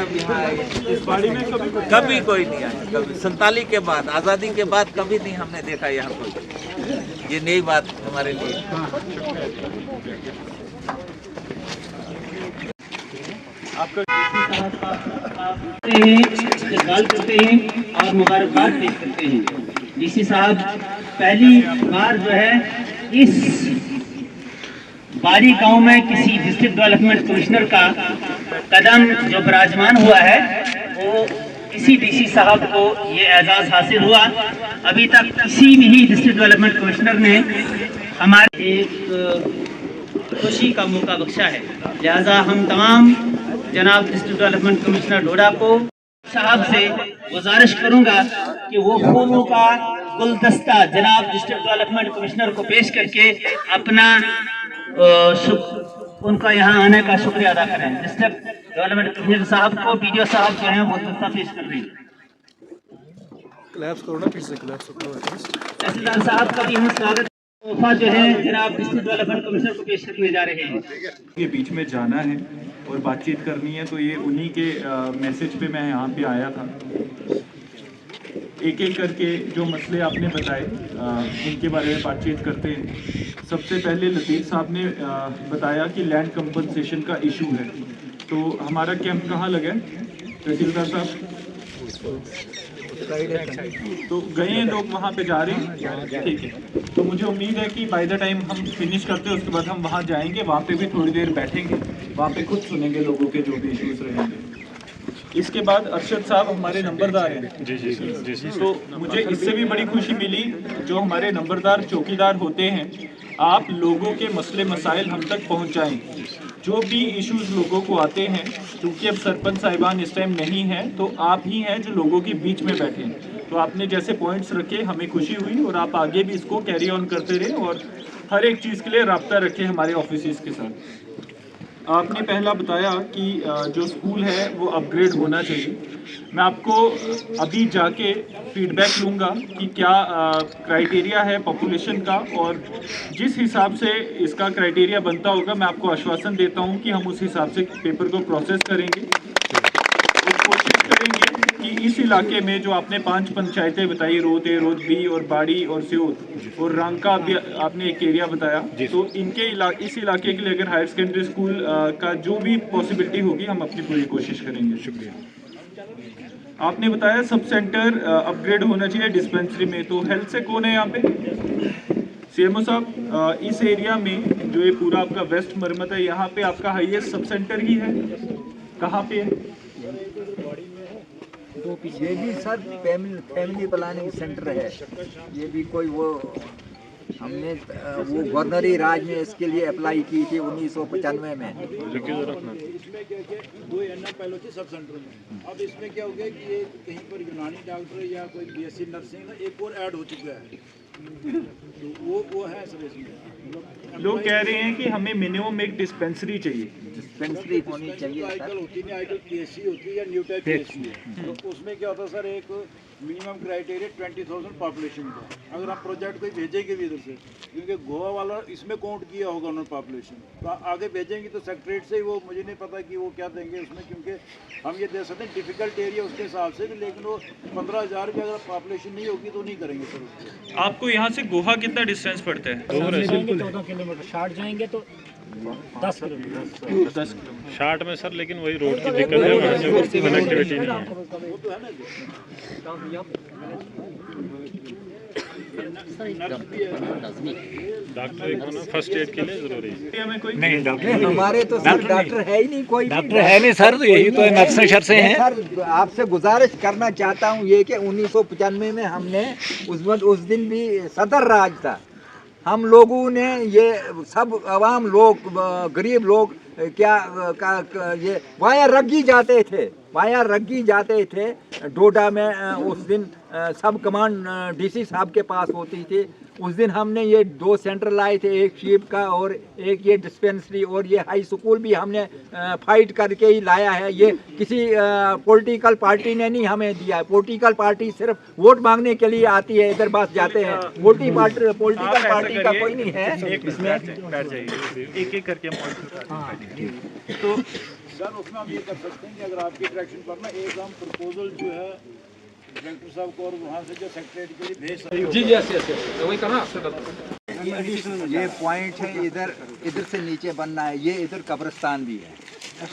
अब यहाँ इस बाड़ी में कभी कोई नहीं आया। कभी 47 के बाद, आज़ादी के बाद कभी नहीं हमने देखा यहाँ कोई। ये नई बात हमारे लिए। आपका इस्तेमाल करते हैं और मुबारकबाद पेश करते हैं। डीसी साहब पहली बार जो है इस बाड़ी गांव में किसी डिस्ट्रिक्ट डेवलपमेंट कमिश्नर का कदम जो विराजमान हुआ है वो इसी डीसी साहब को ये एजाज हासिल हुआ। अभी तक किसी भी डिस्ट्रिक्ट डेवलपमेंट कमिश्नर ने हमारे एक खुशी का मौका बख्शा है। लिहाजा हम तमाम जनाब डिस्ट्रिक्ट डेवलपमेंट कमिश्नर डोडा को साहब से गुजारिश करूंगा कि वो फूलों का गुलदस्ता जनाब डिस्ट्रिक्ट डेवलपमेंट कमिश्नर को पेश करके अपना उनका यहाँ आने का शुक्रिया अदा करें। डिस्ट्रिक्ट डेवलपमेंट कमिश्नर साहब को वीडियो साहब जो है गुलदस्ता पेश कर रहे हैं। तहसीलदार साहब का भी हम स्वागत तोहफा जो है जनाब डिस्ट्रिक्ट डेवलपमेंट कमिश्नर को पेश करने जा रहे हैं। के बीच में जाना है और बातचीत करनी है, तो ये उन्हीं के मैसेज पे मैं यहाँ पे आया था। एक एक करके जो मसले आपने बताए उनके बारे में बातचीत करते हैं। सबसे पहले लतीफ़ साहब ने बताया कि लैंड कंपनसेशन का इशू है, तो हमारा कैंप कहाँ लगा है तहसीलदार साहब? तो गए लोग वहाँ पे जा रहे हैं, ठीक है। तो मुझे उम्मीद है कि बाय द टाइम हम फिनिश करते हैं उसके बाद हम वहाँ जाएंगे, वहाँ पे भी थोड़ी देर बैठेंगे, वहाँ पे खुद सुनेंगे लोगों के जो भी इश्यूज रहेंगे। इसके बाद अरशद साहब हमारे नंबरदार हैं। जी। तो मुझे इससे भी बड़ी खुशी मिली, जो हमारे नंबरदार चौकीदार होते हैं, आप लोगों के मसले मसाइल हम तक पहुँचाएँ। जो भी इश्यूज लोगों को आते हैं, क्योंकि अब सरपंच साहिबान इस टाइम नहीं है, तो आप ही हैं जो लोगों के बीच में बैठे हैं। तो आपने जैसे पॉइंट्स रखे हमें खुशी हुई, और आप आगे भी इसको कैरी ऑन करते रहे और हर एक चीज़ के लिए राब्ता रखें हमारे ऑफिस के साथ। आपने पहला बताया कि जो स्कूल है वो अपग्रेड होना चाहिए। मैं आपको अभी जाके फीडबैक लूँगा कि क्या क्राइटेरिया है पॉपुलेशन का, और जिस हिसाब से इसका क्राइटेरिया बनता होगा मैं आपको आश्वासन देता हूँ कि हम उस हिसाब से पेपर को प्रोसेस करेंगे और कोशिश करेंगे कि इस इलाके में जो आपने 5 पंचायतें बताई, रोद ए, रोद बी और बाड़ी और सियोत और रांका भी आपने एक एरिया बताया, तो इनके इस इलाके के लिए अगर हायर सेकेंडरी स्कूल का जो भी पॉसिबिलिटी होगी हम अपनी पूरी कोशिश करेंगे। शुक्रिया। आपने बताया सब सेंटर अपग्रेड होना चाहिए डिस्पेंसरी में, तो हेल्थ से कौन है यहाँ पे? सीएमओ साहब, इस एरिया में जो ये पूरा आपका वेस्ट मरमत है, यहाँ पे आपका हाईएस्ट सब सेंटर ही है, कहाँ पे है? ये भी सर फैमिली प्लानिंग सेंटर है। ये भी कोई वो हमने वो गवर्नरी राज में इसके लिए अप्लाई की थी 1995 में। इसमें क्या है 2 एनएम सब सेंटर में। अब इसमें क्या हो गया कि ये कहीं पर यूनानी डॉक्टर या कोई बीएससी नर्सिंग एक और ऐड हो चुका है, तो वो है सर। इसमें लोग कह रहे हैं कि हमें मिनिमम एक डिस्पेंसरी चाहिए। डिस्पेंसरी होनी चाहिए आजकल होती नहीं, आजकल पीएससी होती है या न्यू टाइप पीएससी है। तो उसमें क्या होता है सर, एक मिनिमम क्राइटेरिया 20,000 पॉपुलेशन का। अगर आप प्रोजेक्ट कोई भेजेंगे भी इधर से, क्योंकि गोवा वाला इसमें काउंट किया होगा उन्होंने पॉपुलेशन, तो आगे भेजेंगे तो सेक्रेटरी से ही वो, मुझे नहीं पता कि वो क्या देंगे उसमें, क्योंकि हम ये दे सकते हैं डिफिकल्ट एरिया उसके हिसाब से, लेकिन वो 15,000 की अगर पॉपुलेशन नहीं होगी तो नहीं करेंगे सर उसको। आपको यहाँ से गोहा कितना डिस्टेंस पड़ता है? 14 किलोमीटर। शार्ट जाएंगे तो 10 किलोमीटर। 10 किलोमीटर शार्ट में सर, लेकिन वही रोड की दिक्कत है, वहाँ से कनेक्टिविटी नहीं है। वो तो है ना डॉक्टर एक होना फर्स्ट एड के लिए जरूरी है। में कोई नहीं डॉक्टर हमारे तो सर डॉक्टर है ही नहीं, कोई डॉक्टर है नहीं सर, तो यही तो नर्सिंग शर्त हैं। सर आपसे गुजारिश करना चाहता हूँ ये कि 1995 में हमने उस दिन भी सदर राज था, हम लोगों ने ये सब आवाम लोग गरीब लोग ये वाया रग्गी जाते थे डोडा में। उस दिन सब कमांड डीसी साहब के पास होती थी। उस दिन हमने ये 2 सेंटर लाए थे, एक शीप का और एक ये डिस्पेंसरी, और ये हाई स्कूल भी हमने फाइट करके ही लाया है। ये किसी पॉलिटिकल पार्टी ने नहीं हमें दिया है। पॉलिटिकल पार्टी सिर्फ वोट मांगने के लिए आती है, इधर बस जाते हैं। पॉलिटिकल पार्टी का कोई नहीं है इसमें। एक एक करके हम तो सर उसमें हम ये कर सकते हैं कि अगर आपकी डायरेक्शन पर ना एक हम प्रपोजल जो है डायरेक्टर साहब को और वहाँ से जो सेक्रेटरी के लिए भेज सकते हैं। जी यस यस यस वही करना आपसे ये पॉइंट है, इधर इधर से नीचे बनना है, ये इधर कब्रिस्तान भी है।